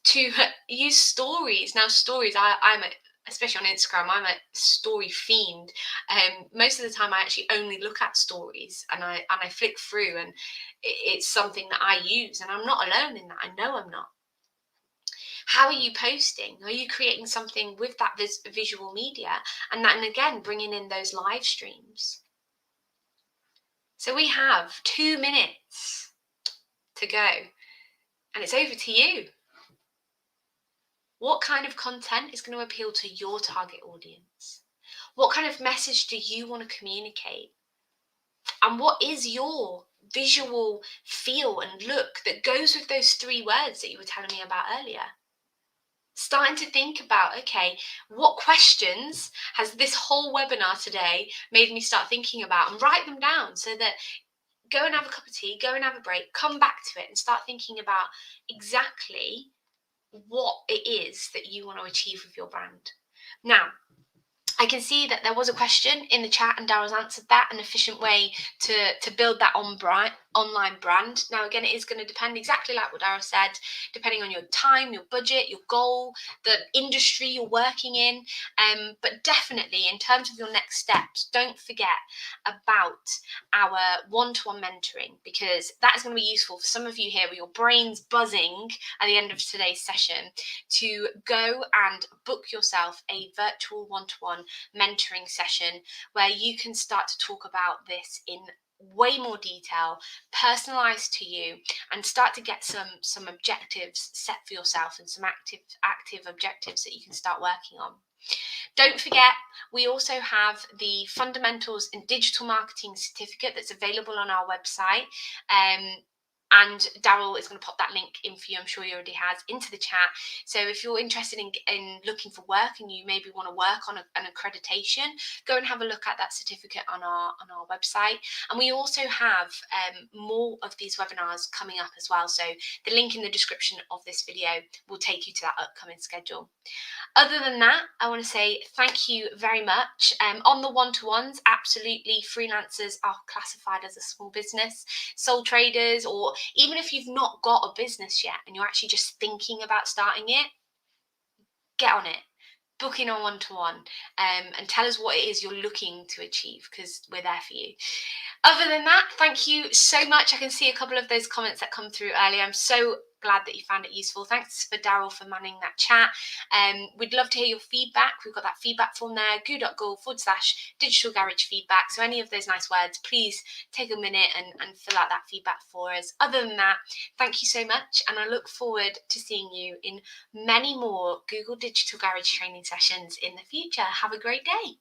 to use stories. Now, stories, especially on Instagram, I'm a story fiend. Most of the time, I actually only look at stories and I flick through, and it's something that I use, and I'm not alone in that. I know I'm not. How are you posting? Are you creating something with that visual media? And again, bringing in those live streams. So we have 2 minutes to go, and it's over to you. What kind of content is going to appeal to your target audience? What kind of message do you want to communicate? And what is your visual feel and look that goes with those 3 words that you were telling me about earlier? Starting to think about, okay, what questions has this whole webinar today made me start thinking about, and write them down so that go and have a cup of tea, go and have a break, come back to it and start thinking about exactly what it is that you want to achieve with your brand. Now, I can see that there was a question in the chat and Daryl's answered that, an efficient way to build that on online brand. Now, again, it is going to depend, exactly like what Daryl said, depending on your time, your budget, your goal, the industry you're working in. But definitely, in terms of your next steps, don't forget about our one-to-one mentoring, because that is going to be useful for some of you here with your brains buzzing at the end of today's session to go and book yourself a virtual one-to-one mentoring session where you can start to talk about this in way more detail, personalized to you, and start to get some objectives set for yourself and some active objectives that you can start working on. Don't forget, we also have the Fundamentals in Digital Marketing certificate that's available on our website. And Daryl is going to pop that link in for you. I'm sure he already has, into the chat. So if you're interested in looking for work and you maybe want to work on an accreditation, go and have a look at that certificate on our website. And we also have more of these webinars coming up as well. So the link in the description of this video will take you to that upcoming schedule. Other than that, I want to say thank you very much. On the one-to-ones, absolutely, freelancers are classified as a small business. Sole traders, or even if you've not got a business yet and you're actually just thinking about starting it, get on it. Book in on one-to-one, and tell us what it is you're looking to achieve, because we're there for you. Other than that, thank you so much. I can see a couple of those comments that come through earlier. I'm so glad that you found it useful. Thanks for Daryl for manning that chat. We'd love to hear your feedback. We've got that feedback form there, goo.gov/digital garage feedback. So any of those nice words, please take a minute and fill out that feedback for us. Other than that, thank you so much. And I look forward to seeing you in many more Google Digital Garage training sessions in the future. Have a great day.